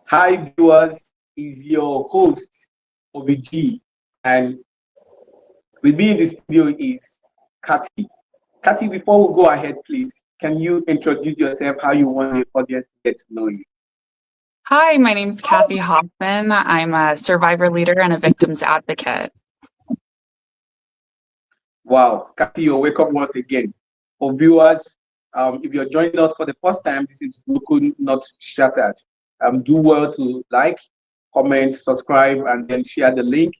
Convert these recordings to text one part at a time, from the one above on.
Hi, viewers. Is your host OBG, and with me in the studio is Cathy. Cathy, before we go ahead, please, can you introduce yourself? How you want the audience to get to know you? Hi, my name is Cathy Hoffman. I'm a survivor leader and a victims advocate. Wow, Cathy, you're welcome once again. For viewers, if you're joining us for the first time, this is Broken Not Shattered. Do well to like, comment, subscribe, and then share the link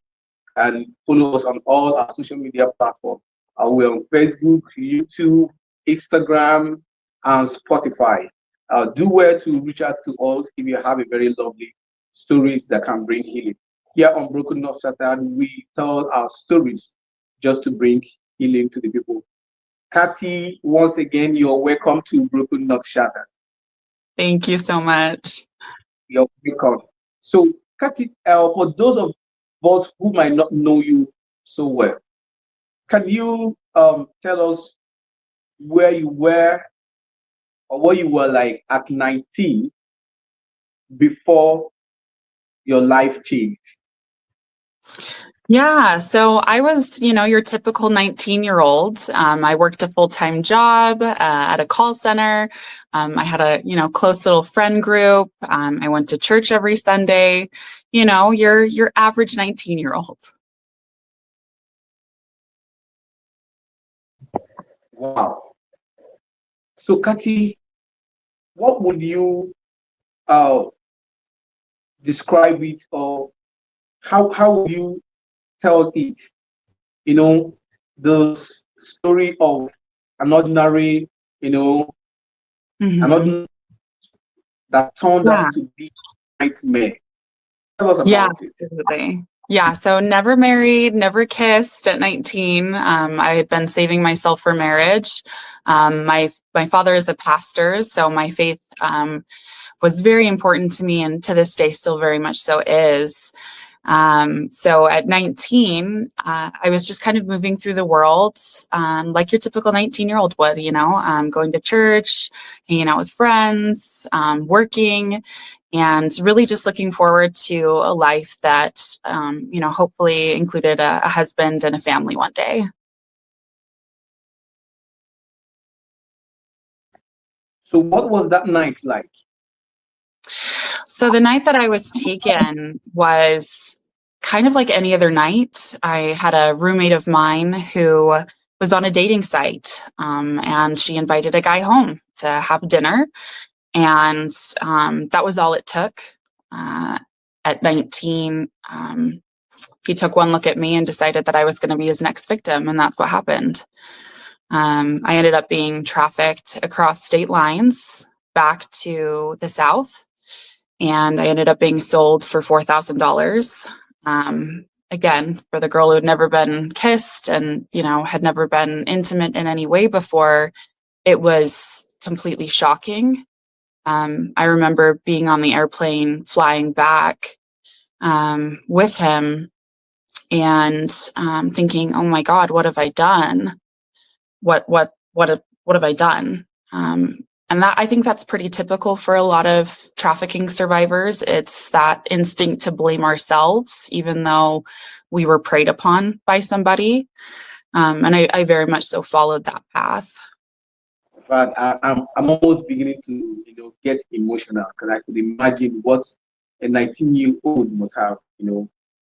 and follow us on all our social media platforms. We're on Facebook, YouTube, Instagram, and Spotify. Do well to reach out to us if you have a very lovely stories that can bring healing. Here on Broken Not Shattered, we tell our stories just to bring healing to the people. Cathy, once again, you're welcome to Broken Not Shattered. Thank you so much. You're welcome. So, Cathy, for those of us who might not know you so well, can you tell us where you were or what you were like at 19 before your life changed? Yeah, so I was, your typical 19-year-old. I worked a full-time job at a call center. I had a, close little friend group. I went to church every Sunday. Your average 19-year-old. Wow. So, Cathy, what would you uh, describe it, or how would you tell it? You know, the story of an ordinary, you know, an Hmm. ordinary that turned Yeah. out to be a nightmare. Tell us Yeah, about it. absolutely. Yeah, so never married, never kissed at 19. I had been saving myself for marriage. My father is a pastor, so my faith was very important to me, and to this day, still very much so is. So at 19, I was just kind of moving through the world, like your typical 19-year-old would, going to church, hanging out with friends, working, and really just looking forward to a life that, hopefully included a husband and a family one day. So, what was that night like? So the night that I was taken was kind of like any other night. I had a roommate of mine who was on a dating site, and she invited a guy home to have dinner. And that was all it took. Uh, at 19, he took one look at me and decided that I was going to be his next victim. And that's what happened. I ended up being trafficked across state lines back to the South, and I ended up being sold for $4,000. Again, for the girl who had never been kissed and, had never been intimate in any way before, it was completely shocking. I remember being on the airplane flying back with him and thinking, "Oh my God, what have I done? What have I done?" And that, I think that's pretty typical for a lot of trafficking survivors. It's that instinct to blame ourselves, even though we were preyed upon by somebody. And I very much so followed that path. But I'm almost beginning to get emotional because I could imagine what a 19-year-old must have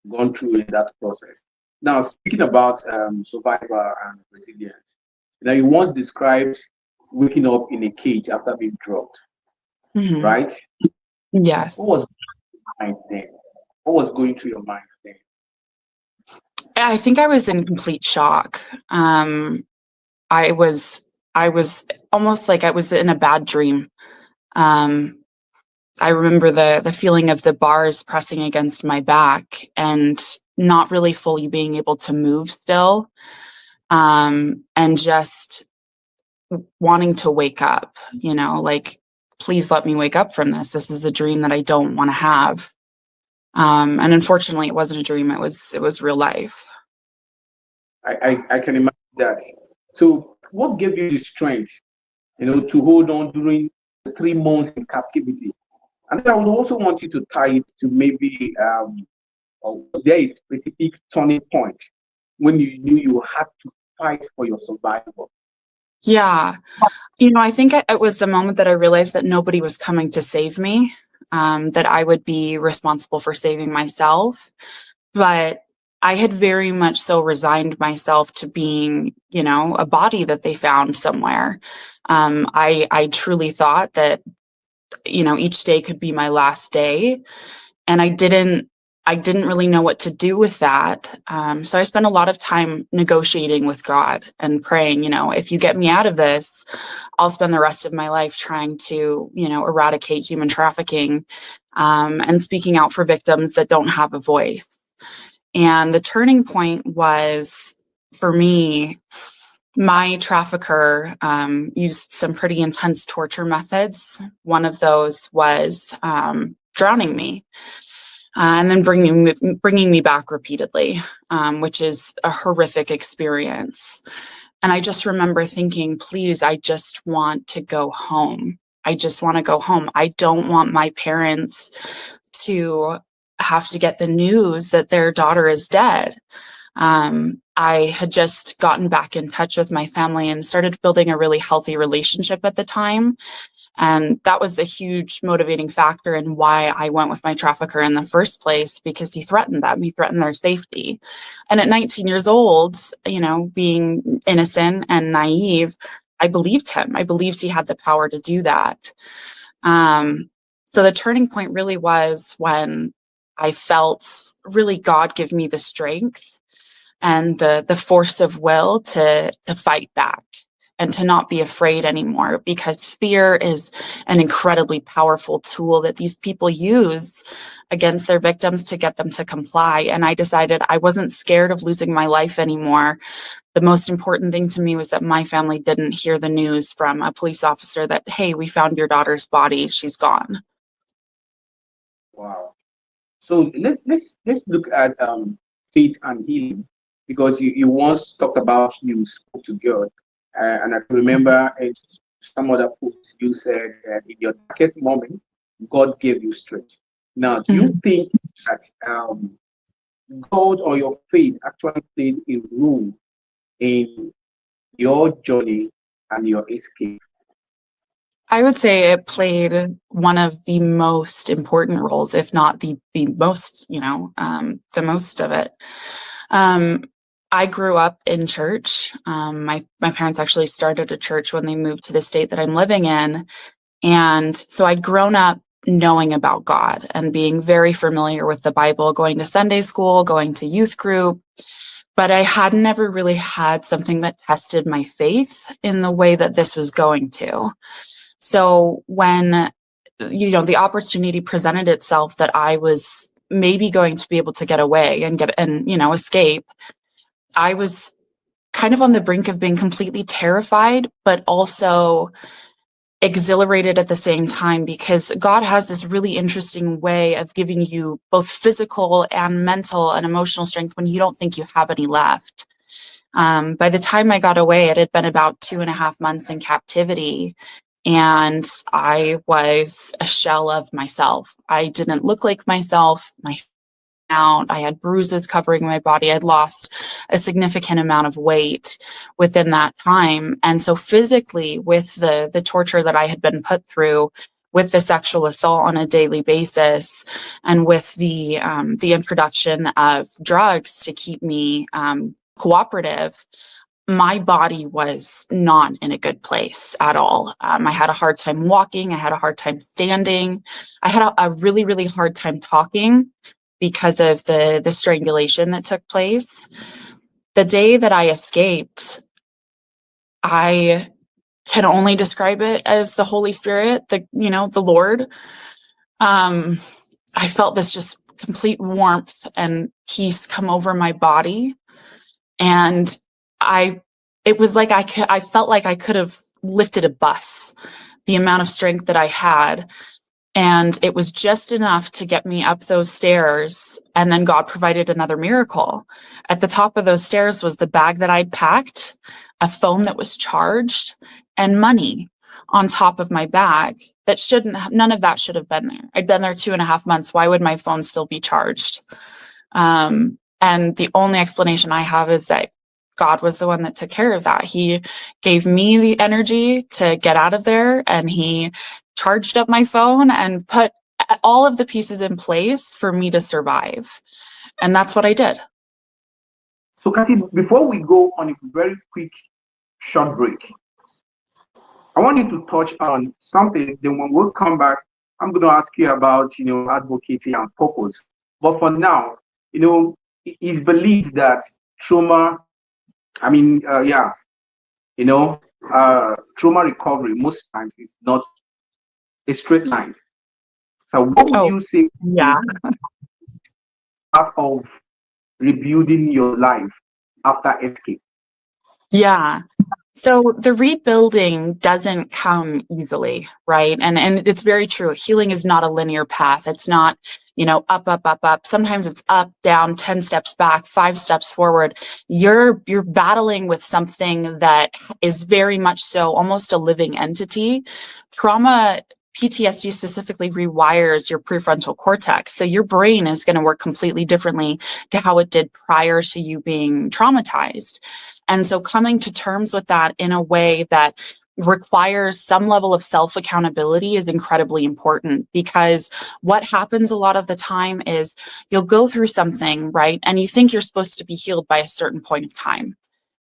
gone through in that process. Now, speaking about survivor and resilience, you once described waking up in a cage after being drugged, Hmm. right? What Yes. was your mind then? What was going through your mind then? I think I was in complete shock. I was I was almost like I was in a bad dream. Um, I remember the feeling of the bars pressing against my back and not really fully being able to move still, and just wanting to wake up. Like, please let me wake up from this. This is a dream that I don't want to have. And unfortunately, it wasn't a dream. It was real life. I can imagine that. So, what gave you the strength, to hold on during the 3 months in captivity? And then I would also want you to tie it to maybe, or was there a specific turning point when you knew you had to fight for your survival? Yeah. I think it was the moment that I realized that nobody was coming to save me, that I would be responsible for saving myself. But I had very much so resigned myself to being, a body that they found somewhere. I truly thought that, each day could be my last day. And I didn't really know what to do with that. So I spent a lot of time negotiating with God and praying, if you get me out of this, I'll spend the rest of my life trying to, eradicate human trafficking, and speaking out for victims that don't have a voice. And the turning point was, for me, my trafficker used some pretty intense torture methods. One of those was drowning me, and then bringing me back repeatedly, which is a horrific experience. And I just remember thinking, please, I just want to go home. I just want to go home. I don't want my parents to have to get the news that their daughter is dead. I had just gotten back in touch with my family and started building a really healthy relationship at the time. And that was the huge motivating factor in why I went with my trafficker in the first place, because he threatened them. He threatened their safety. And at 19 years old, being innocent and naive, I believed him. I believed he had the power to do that. So the turning point really was when I felt really God give me the strength and the force of will to fight back and to not be afraid anymore, because fear is an incredibly powerful tool that these people use against their victims to get them to comply. And I decided I wasn't scared of losing my life anymore. The most important thing to me was that my family didn't hear the news from a police officer that, hey, we found your daughter's body, she's gone. Wow. So let's look at faith and healing, because you once talked about you spoke to God, and I can remember in some other posts you said that in your darkest moment, God gave you strength. Now, do you Mhm. think that God or your faith actually played a role in your journey and your escape? I would say it played one of the most important roles, if not the most, the most of it. Um, I grew up in church. My parents actually started a church when they moved to the state that I'm living in, and so I'd grown up knowing about God and being very familiar with the Bible, going to Sunday school, going to youth group, but I had never really had something that tested my faith in the way that this was going to. So when, the opportunity presented itself that I was maybe going to be able to get away and escape, I was kind of on the brink of being completely terrified, but also exhilarated at the same time, because God has this really interesting way of giving you both physical and mental and emotional strength when you don't think you have any left. By the time I got away, it had been about 2.5 months in captivity, and I was a shell of myself. I didn't look like myself. My out. I had bruises covering my body. I'd lost a significant amount of weight within that time. And so physically, with the torture that I had been put through, with the sexual assault on a daily basis, and with the introduction of drugs to keep me cooperative, my body was not in a good place at all. I had a hard time walking. I had a hard time standing. I had a really, really hard time talking because of the strangulation that took place. The day that I escaped, I can only describe it as the Holy Spirit, the Lord. I felt this just complete warmth and peace come over my body, and I it was like I felt like I could have lifted a bus, the amount of strength that I had. And it was just enough to get me up those stairs. And then God provided another miracle. At the top of those stairs was the bag that I'd packed, a phone that was charged, and money. on top of my back that none of that should have been there. I'd been there 2.5 months. Why would my phone still be charged? And the only explanation I have is that God was the one that took care of that. He gave me the energy to get out of there, and he charged up my phone and put all of the pieces in place for me to survive. And that's what I did. So, Cathy, before we go on a very quick short break, I want you to touch on something. Then when we come back, I'm going to ask you about, advocacy and purpose. But for now, it's believed that trauma, trauma recovery most times is not a straight line. So what would you say part of rebuilding your life after escape? Yeah. So the rebuilding doesn't come easily, right? And it's very true. Healing is not a linear path. It's not, up, up, up, up. Sometimes it's up, down, 10 steps back, 5 steps forward. You're battling with something that is very much so almost a living entity. Trauma, PTSD specifically, rewires your prefrontal cortex. So your brain is going to work completely differently to how it did prior to you being traumatized. And so coming to terms with that in a way that requires some level of self-accountability is incredibly important, because what happens a lot of the time is you'll go through something, right? And you think you're supposed to be healed by a certain point of time,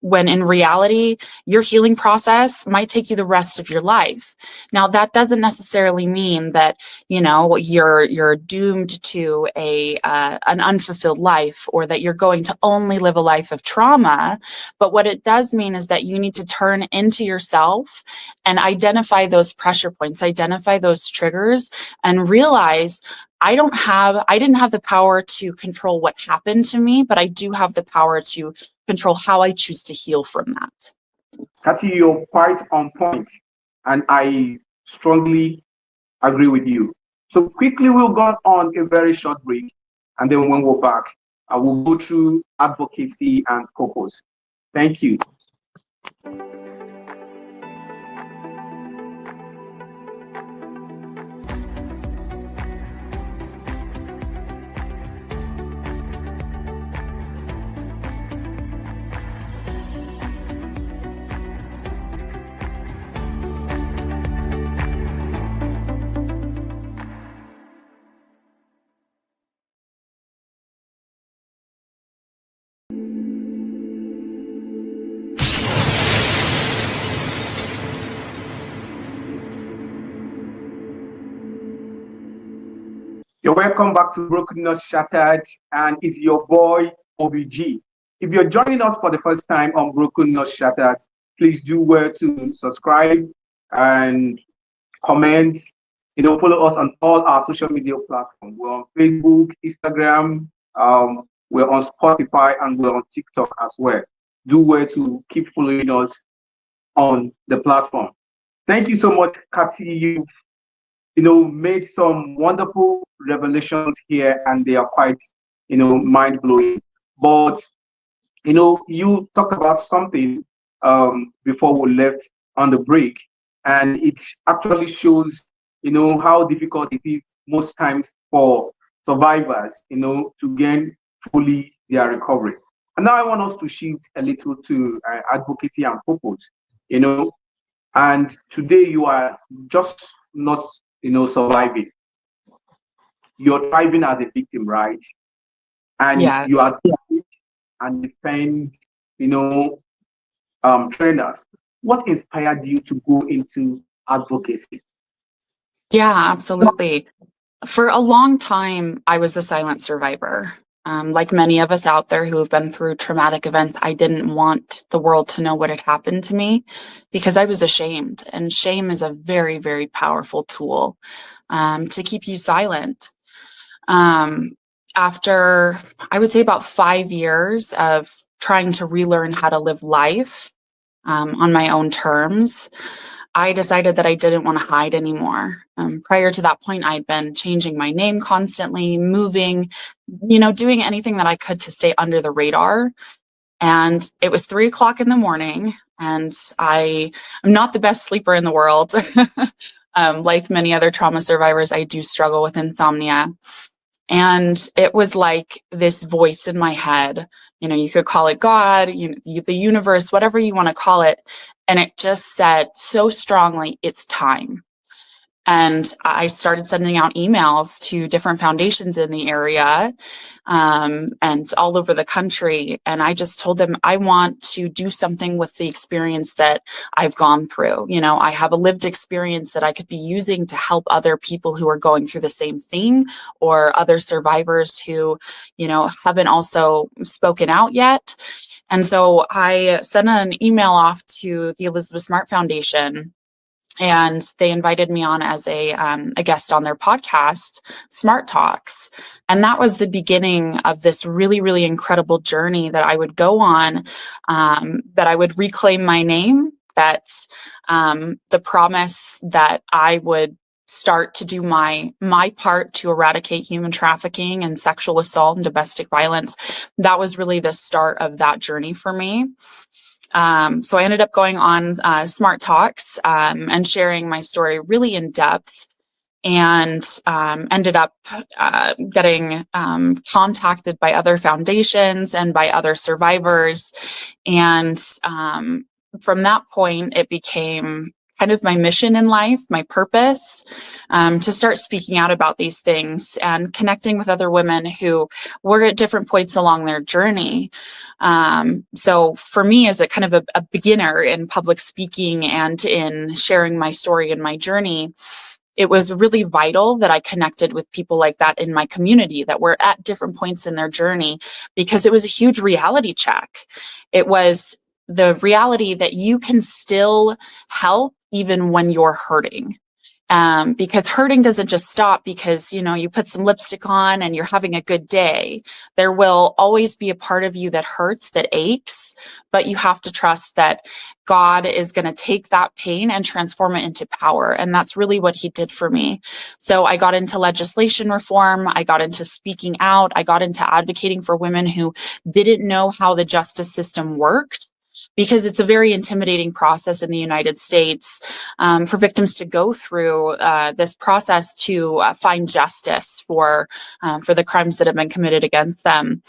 when in reality, your healing process might take you the rest of your life. Now, that doesn't necessarily mean that, you're doomed to an unfulfilled life, or that you're going to only live a life of trauma. But what it does mean is that you need to turn into yourself and identify those pressure points, identify those triggers, and realize I didn't have the power to control what happened to me, but I do have the power to control how I choose to heal from that. Cathy, you're quite on point, and I strongly agree with you. So quickly, we'll go on a very short break, and then when we're back, I will go through advocacy and purpose. Thank you. You're welcome back to Broken Not Shattered, and it's your boy OBG. If you're joining us for the first time on Broken Not Shattered, please do well to subscribe and comment. Follow us on all our social media platforms. We're on Facebook, Instagram, we're on Spotify, and we're on TikTok as well. Do well to keep following us on the platform. Thank you so much, Cathy. You've made some wonderful revelations here, and they are quite, mind blowing. But, you talked about something before we left on the break, and it actually shows, how difficult it is most times for survivors, to gain fully their recovery. And now I want us to shift a little to advocacy and purpose, and today you are just not surviving. You're thriving as a victim, right? And you are and defend, trainers. What inspired you to go into advocacy? Yeah, absolutely. For a long time, I was a silent survivor. Like many of us out there who have been through traumatic events, I didn't want the world to know what had happened to me because I was ashamed. And shame is a very, very powerful tool to keep you silent. After, I would say, about 5 years of trying to relearn how to live life on my own terms, I decided that I didn't want to hide anymore. Prior to that point, I'd been changing my name constantly, moving, doing anything that I could to stay under the radar. And it was 3 o'clock in the morning, and I am not the best sleeper in the world. Like many other trauma survivors, I do struggle with insomnia. And it was like this voice in my head, you could call it God, the universe, whatever you want to call it. And it just said so strongly, it's time. And I started sending out emails to different foundations in the area, and all over the country. And I just told them, I want to do something with the experience that I've gone through. I have a lived experience that I could be using to help other people who are going through the same thing, or other survivors who, haven't also spoken out yet. And so I sent an email off to the Elizabeth Smart Foundation, and they invited me on as a guest on their podcast, Smart Talks. And that was the beginning of this really, really incredible journey that I would go on, that I would reclaim my name, that the promise that I would start to do my part to eradicate human trafficking and sexual assault and domestic violence. That was really the start of that journey for me. So I ended up going on Smart Talks, and sharing my story really in depth, and ended up getting contacted by other foundations and by other survivors. And from that point, it became kind of my mission in life, my purpose, to start speaking out about these things and connecting with other women who were at different points along their journey. So for me, as a kind of a beginner in public speaking and in sharing my story and my journey, it was really vital that I connected with people like that in my community that were at different points in their journey, because it was a huge reality check. It was the reality that you can still help even when you're hurting. Because hurting doesn't just stop because, you put some lipstick on and you're having a good day. There will always be a part of you that hurts, that aches, but you have to trust that God is going to take that pain and transform it into power. And that's really what he did for me. So I got into legislation reform. I got into speaking out. I got into advocating for women who didn't know how the justice system worked, because it's a very intimidating process in the United States, for victims to go through this process to find justice for the crimes that have been committed against them.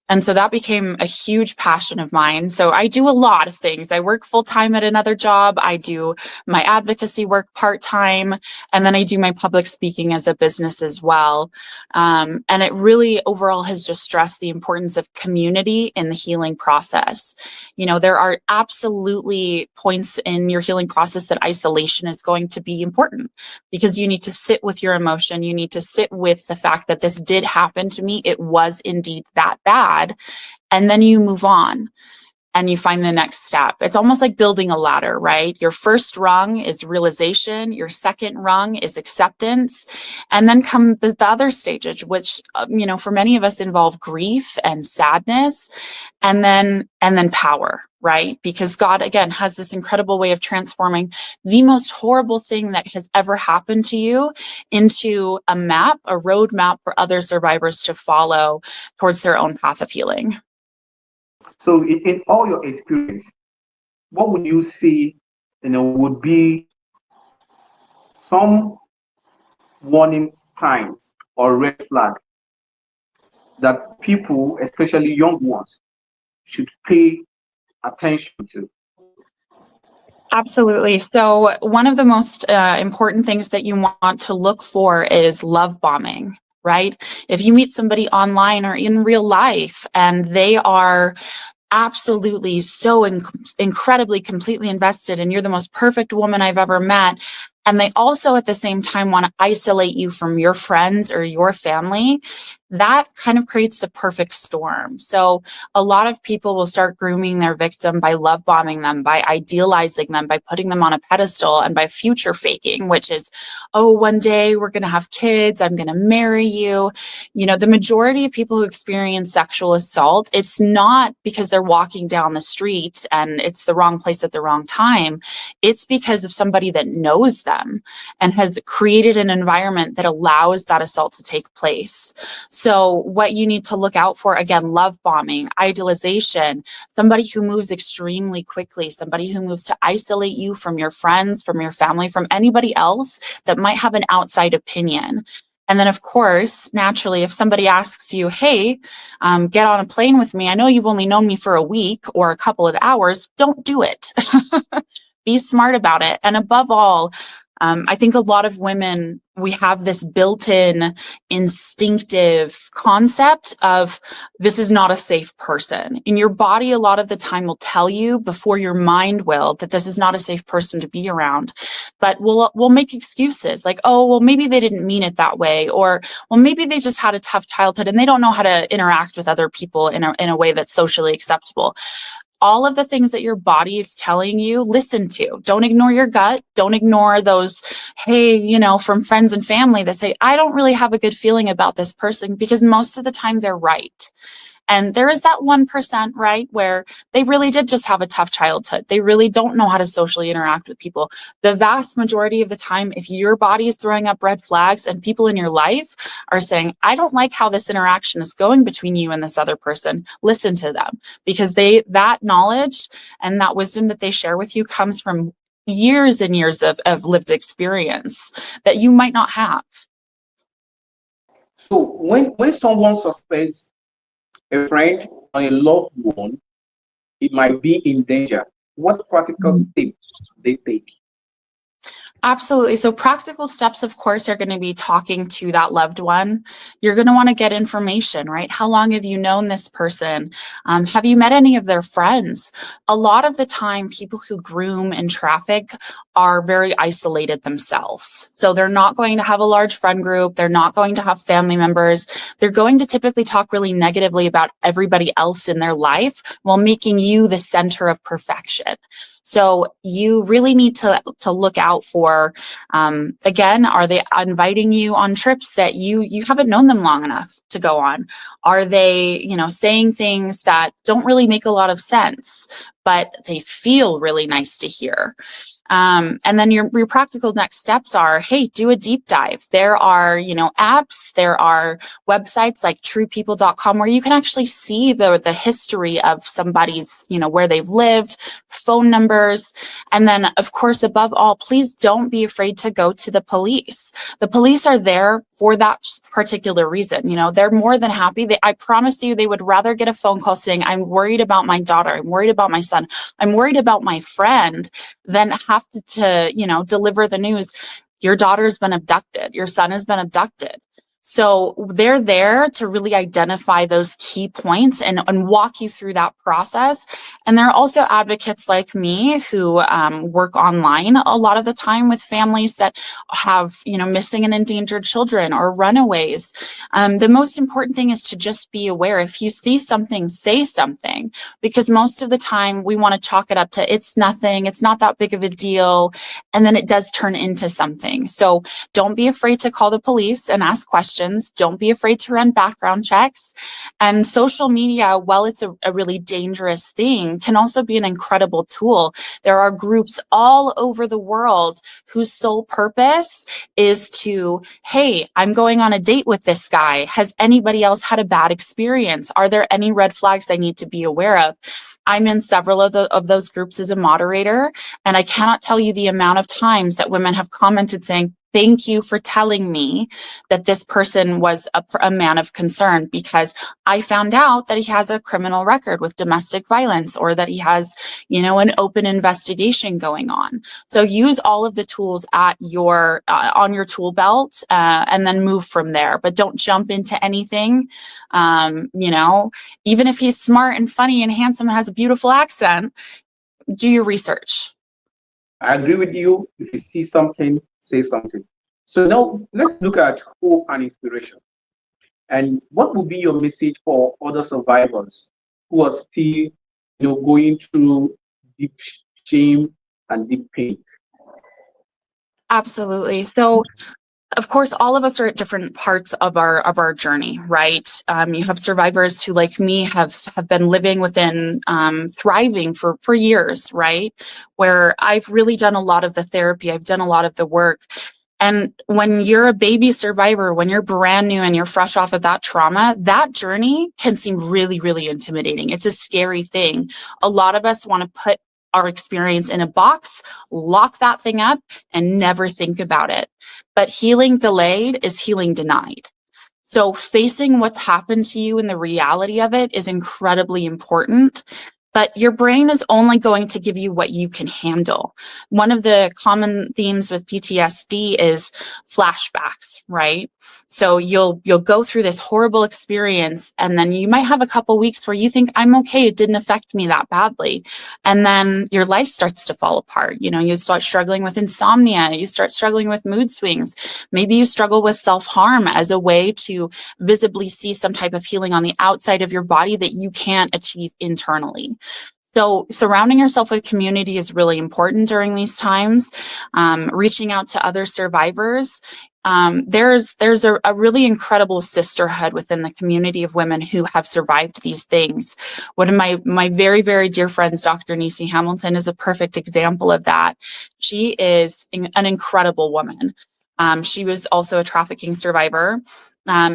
And so that became a huge passion of mine. So I do a lot of things. I work full-time at another job. I do my advocacy work part-time, and then I do my public speaking as a business as well. And it really overall has just stressed the importance of community in the healing process. There are absolutely points in your healing process that isolation is going to be important, because you need to sit with your emotion. You need to sit with the fact that this did happen to me. It was indeed that bad. And then you move on and you find the next step. It's almost like building a ladder, right? Your first rung is realization. Your second rung is acceptance. And then come the other stages, which, for many of us involve grief and sadness, and then power, right? Because God, again, has this incredible way of transforming the most horrible thing that has ever happened to you into a map, a roadmap for other survivors to follow towards their own path of healing. So in all your experience, what would you say, would be some warning signs or red flag that people, especially young ones, should pay attention to? Absolutely. So one of the most important things that you want to look for is love bombing, right? If you meet somebody online or in real life and they are absolutely so incredibly completely invested and you're the most perfect woman I've ever met, and they also at the same time want to isolate you from your friends or your family, that kind of creates the perfect storm. So a lot of people will start grooming their victim by love bombing them, by idealizing them, by putting them on a pedestal, and by future faking, which is, oh, one day we're going to have kids, I'm going to marry you. The majority of people who experience sexual assault, it's not because they're walking down the street and it's the wrong place at the wrong time. It's because of somebody that knows them and has created an environment that allows that assault to take place. So what you need to look out for, again, love bombing, idealization, somebody who moves extremely quickly, somebody who moves to isolate you from your friends, from your family, from anybody else that might have an outside opinion. And then, of course, naturally, if somebody asks you, hey, get on a plane with me, I know you've only known me for a week or a couple of hours, don't do it. Be smart about it. And above all, I think a lot of women, we have this built-in instinctive concept of this is not a safe person. And your body a lot of the time will tell you before your mind will that this is not a safe person to be around. But we'll make excuses like, oh, well, maybe they didn't mean it that way. Or, well, maybe they just had a tough childhood and they don't know how to interact with other people in a way that's socially acceptable. All of the things that your body is telling you, listen to. Don't ignore your gut. Don't ignore those, hey, from friends and family that say, I don't really have a good feeling about this person, because most of the time they're right. And there is that 1%, right, where they really did just have a tough childhood. They really don't know how to socially interact with people. The vast majority of the time, if your body is throwing up red flags and people in your life are saying, I don't like how this interaction is going between you and this other person, listen to them, because that knowledge and that wisdom that they share with you comes from years and years of lived experience that you might not have. So when someone suspects a friend or a loved one, it might be in danger, what practical steps they take? Absolutely. So practical steps, of course, are going to be talking to that loved one. You're going to want to get information, right? How long have you known this person? Have you met any of their friends? A lot of the time, people who groom and traffic are very isolated themselves. So they're not going to have a large friend group. They're not going to have family members. They're going to typically talk really negatively about everybody else in their life while making you the center of perfection. So you really need to look out for, again, are they inviting you on trips that you haven't known them long enough to go on? Are they, saying things that don't really make a lot of sense, but they feel really nice to hear? And then your practical next steps are, hey, do a deep dive. There are, apps, there are websites like truepeople.com where you can actually see the history of somebody's, where they've lived, phone numbers. And then, of course, above all, please don't be afraid to go to the police. The police are there for that particular reason. They're more than happy. I promise you, they would rather get a phone call saying, I'm worried about my daughter, I'm worried about my son, I'm worried about my friend, than have to deliver the news, your daughter's been abducted, your son has been abducted. So they're there to really identify those key points and walk you through that process. And there are also advocates like me who work online a lot of the time with families that have, missing and endangered children or runaways. The most important thing is to just be aware. If you see something, say something, because most of the time we want to chalk it up to it's nothing, it's not that big of a deal. And then it does turn into something. So don't be afraid to call the police and ask questions. Don't be afraid to run background checks. And social media, while it's a really dangerous thing, can also be an incredible tool. There are groups all over the world whose sole purpose is to, hey, I'm going on a date with this guy. Has anybody else had a bad experience? Are there any red flags I need to be aware of? I'm in several of those groups as a moderator, and I cannot tell you the amount of times that women have commented saying, thank you for telling me that this person was a man of concern, because I found out that he has a criminal record with domestic violence, or that he has, an open investigation going on. So use all of the tools at your on your tool belt, and then move from there. But don't jump into anything. Even if he's smart and funny and handsome and has a beautiful accent, do your research. I agree with you. If you see something, say something. So now let's look at hope and inspiration. And what would be your message for other survivors who are still, going through deep shame and deep pain? Absolutely. So, of course, all of us are at different parts of our journey, right? You have survivors who, like me, have been living within thriving for years, right? Where I've really done a lot of the therapy, I've done a lot of the work. And when you're a baby survivor, when you're brand new and you're fresh off of that trauma, that journey can seem really, really intimidating. It's a scary thing. A lot of us want to put our experience in a box, lock that thing up, and never think about it. But healing delayed is healing denied. So facing what's happened to you and the reality of it is incredibly important. But your brain is only going to give you what you can handle. One of the common themes with PTSD is flashbacks, right? So you'll go through this horrible experience, and then you might have a couple weeks where you think, I'm okay, it didn't affect me that badly. And then your life starts to fall apart. You know, you start struggling with insomnia, you start struggling with mood swings. Maybe you struggle with self-harm as a way to visibly see some type of healing on the outside of your body that you can't achieve internally. So surrounding yourself with community is really important during these times. Reaching out to other survivors. There's a really incredible sisterhood within the community of women who have survived these things. One of my very, very dear friends, Dr. Nisi Hamilton, is a perfect example of that. She is an incredible woman. She was also a trafficking survivor.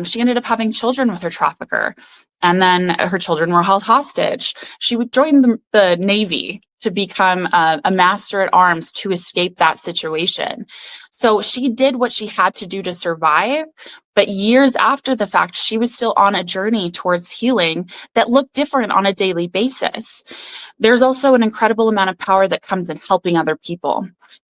She ended up having children with her trafficker, and then her children were held hostage. She would join the Navy to become a master at arms to escape that situation. So she did what she had to do to survive, but years after the fact, she was still on a journey towards healing that looked different on a daily basis. There's also an incredible amount of power that comes in helping other people.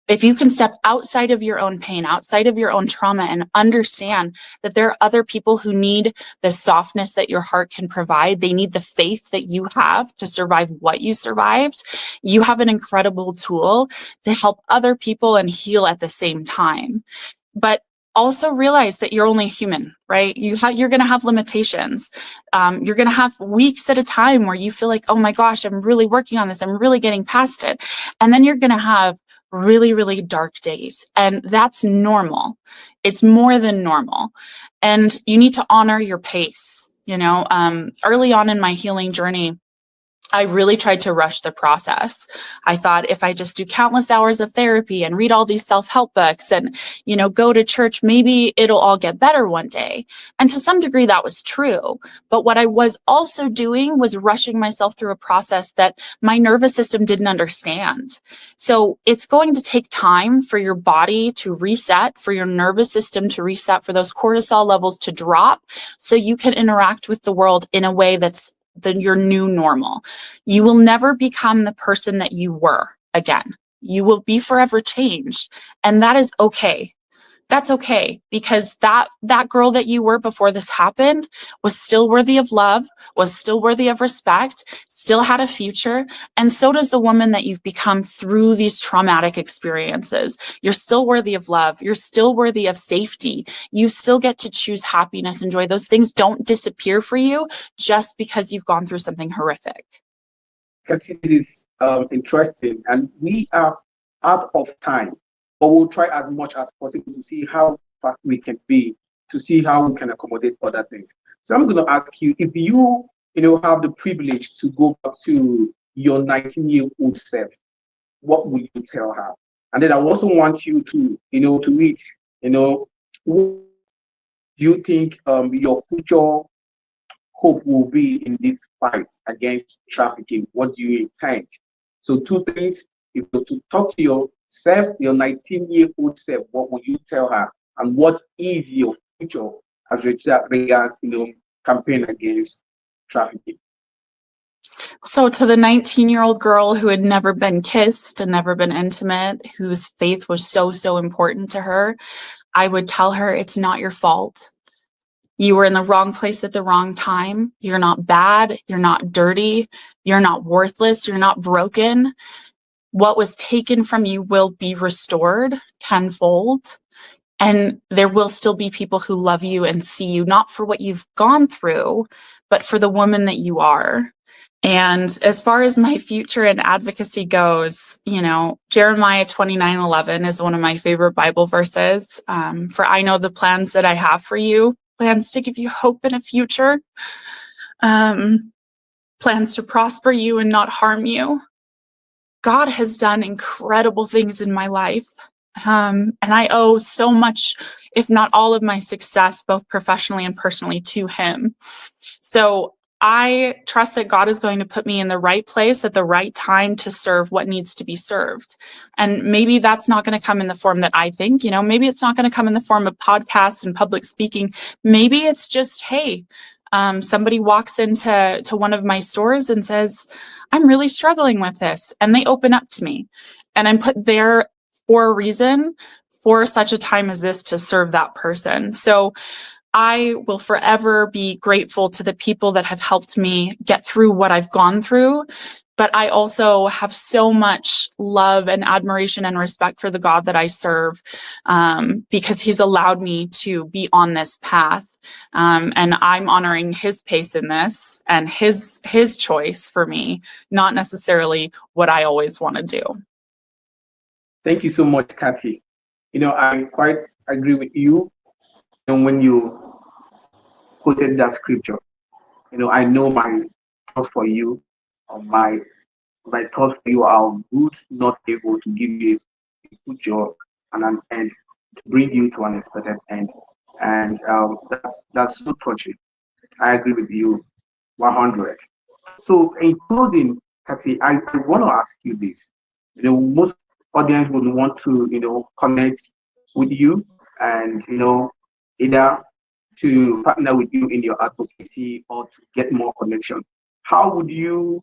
If you can step outside of your own pain, outside of your own trauma, and understand that there are other people who need the softness that your heart can provide, they need the faith that you have to survive what you survived, you have an incredible tool to help other people and heal at the same time. But also realize that you're only human, right? You're going to have limitations. You're going to have weeks at a time where you feel like, oh my gosh, I'm really working on this. I'm really getting past it. And then you're going to have really, really dark days. And that's normal. It's more than normal. And you need to honor your pace. You know, early on in my healing journey, I really tried to rush the process. I thought if I just do countless hours of therapy and read all these self-help books and, you know, go to church, maybe it'll all get better one day. And to some degree that was true. But what I was also doing was rushing myself through a process that my nervous system didn't understand. So it's going to take time for your body to reset, for your nervous system to reset, for those cortisol levels to drop so you can interact with the world in a way that's your new normal. You will never become the person that you were again. You will be forever changed. And that is okay. That's okay, because that girl that you were before this happened was still worthy of love, was still worthy of respect, still had a future. And so does the woman that you've become through these traumatic experiences. You're still worthy of love. You're still worthy of safety. You still get to choose happiness and joy. Those things don't disappear for you just because you've gone through something horrific. Cathy, this is interesting, and we are out of time, but we'll try as much as possible to see how fast we can be, to see how we can accommodate other things. So I'm going to ask you, if you have the privilege to go back to your 19-year-old self, what would you tell her? And then I also want you to read, what do you think your future hope will be in this fight against trafficking? What do you intend? So two things, if you to talk to yourself, your 19-year-old self, what would you tell her? And what is your future as regards, campaign against trafficking? So to the 19-year-old girl who had never been kissed and never been intimate, whose faith was so, so important to her, I would tell her it's not your fault. You were in the wrong place at the wrong time. You're not bad. You're not dirty. You're not worthless. You're not broken. What was taken from you will be restored tenfold. And there will still be people who love you and see you, not for what you've gone through, but for the woman that you are. And as far as my future in advocacy goes, Jeremiah 29:11 is one of my favorite Bible verses. For I know the plans that I have for you, plans to give you hope and a future, plans to prosper you and not harm you. God has done incredible things in my life. And I owe so much, if not all of my success, both professionally and personally, to him. So I trust that God is going to put me in the right place at the right time to serve what needs to be served. And maybe that's not going to come in the form that I think, maybe it's not going to come in the form of podcasts and public speaking. Maybe it's just, hey, somebody walks into one of my stores and says, I'm really struggling with this. And they open up to me. And I'm put there for a reason, for such a time as this, to serve that person. So I will forever be grateful to the people that have helped me get through what I've gone through. But I also have so much love and admiration and respect for the God that I serve, because he's allowed me to be on this path. And I'm honoring his pace in this and his choice for me, not necessarily what I always want to do. Thank you so much, Cathy. I quite agree with you. And when you quoted that scripture, I know my thoughts for you, or my thoughts for you are good, not able to give you a good job and an end, to bring you to an expected end. And that's so touching. I agree with you 100. So in closing, Cathy, I want to ask you this. Most audience would want to, connect with you and, either to partner with you in your advocacy or to get more connection. How would you,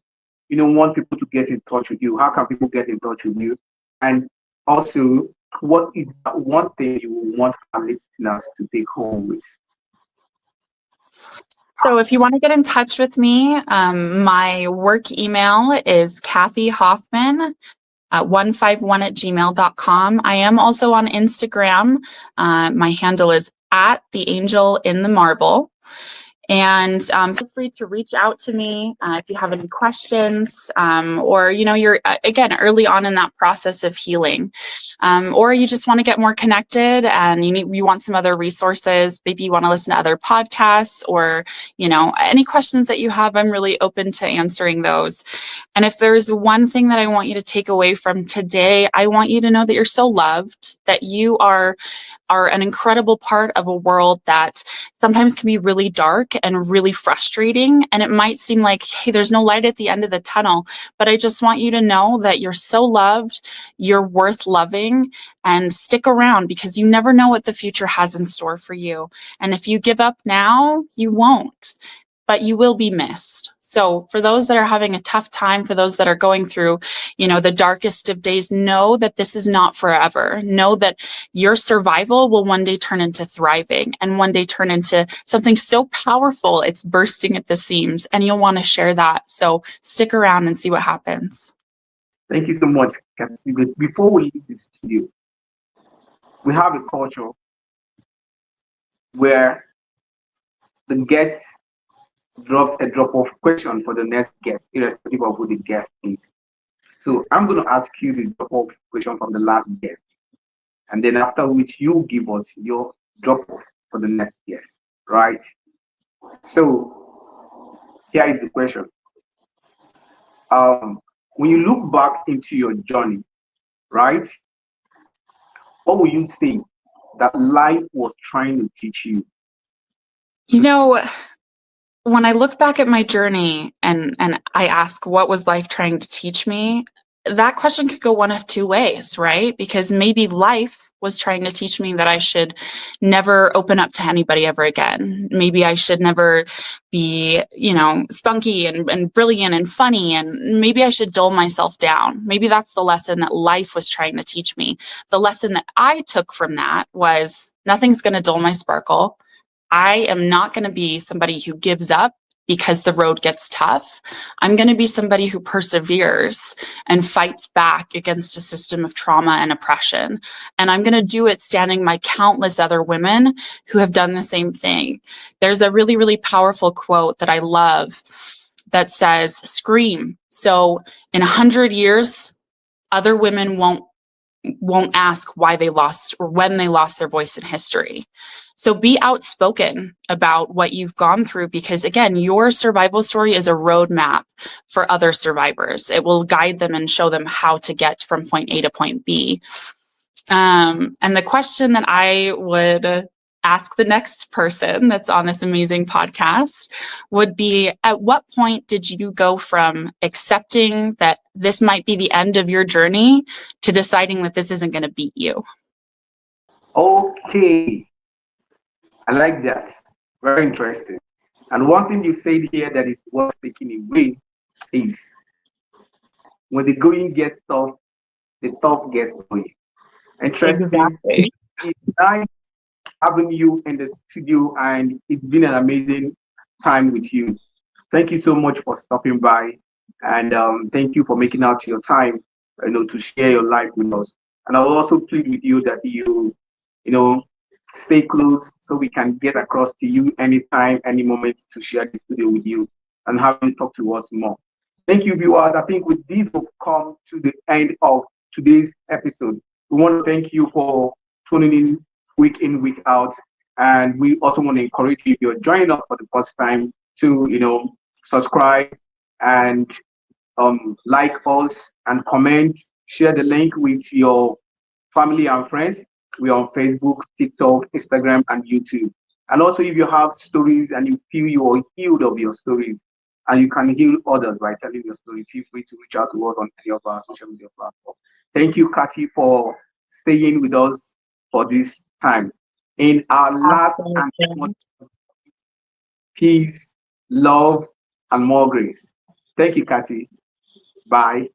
want people to get in touch with you? How can people get in touch with you? And also, what is that one thing you want our listeners to take home with? So if you want to get in touch with me, my work email is Cathy Hoffman, 151@gmail.com. I am also on Instagram. My handle is @theangelinthemarble. And feel free to reach out to me if you have any questions, or you're again early on in that process of healing, or you just want to get more connected and you want some other resources. Maybe you want to listen to other podcasts, or any questions that you have. I'm really open to answering those. And if there's one thing that I want you to take away from today, I want you to know that you're so loved, that you are an incredible part of a world that sometimes can be really dark and really frustrating. And it might seem like, hey, there's no light at the end of the tunnel. But I just want you to know that you're so loved, you're worth loving, and stick around, because you never know what the future has in store for you. And if you give up now, you won't. But you will be missed. So for those that are having a tough time, for those that are going through, the darkest of days, know that this is not forever. Know that your survival will one day turn into thriving, and one day turn into something so powerful it's bursting at the seams, and you'll want to share that. So stick around and see what happens. Thank you so much, Cathy. Before we leave the studio, we have a culture where the guest drops a drop-off question for the next guest, irrespective of who the guest is. So I'm going to ask you the drop-off question from the last guest, and then after which you give us your drop-off for the next guest, right? So here is the question. When you look back into your journey, right, what will you say that life was trying to teach you? When I look back at my journey and I ask, what was life trying to teach me? That question could go one of two ways, right? Because maybe life was trying to teach me that I should never open up to anybody ever again. Maybe I should never be, spunky and brilliant and funny. And maybe I should dull myself down. Maybe that's the lesson that life was trying to teach me. The lesson that I took from that was nothing's going to dull my sparkle. I am not going to be somebody who gives up because the road gets tough. I'm going to be somebody who perseveres and fights back against a system of trauma and oppression. And I'm going to do it standing by countless other women who have done the same thing. There's a really, really powerful quote that I love that says, scream. So in 100 years, other women won't ask why they lost or when they lost their voice in history. So be outspoken about what you've gone through, because again, your survival story is a roadmap for other survivors. It will guide them and show them how to get from point A to point B. And the question that I would ask the next person that's on this amazing podcast would be, at what point did you go from accepting that this might be the end of your journey to deciding that this isn't going to beat you? Okay, I like that. Very interesting. And one thing you said here that is worth taking away is when the going gets tough, the tough gets going. Interesting. Exactly. It's nice having you in the studio, and it's been an amazing time with you. Thank you so much for stopping by, and thank you for making out your time, to share your life with us. And I'll also plead with you that you know, stay close so we can get across to you anytime, any moment to share the studio with you and have you talk to us more. Thank you, viewers. I think with this, we've come to the end of today's episode. We want to thank you for tuning in, week out. And we also want to encourage you, if you're joining us for the first time, to, subscribe and like us and comment, share the link with your family and friends. We're on Facebook, TikTok, Instagram, and YouTube. And also, if you have stories and you feel you are healed of your stories and you can heal others by telling your story, feel free to reach out to us on any of our social media platforms. Thank you, Cathy, for staying with us for this time. In our last and Absolutely. peace, love, and more grace. Thank you, Cathy. Bye.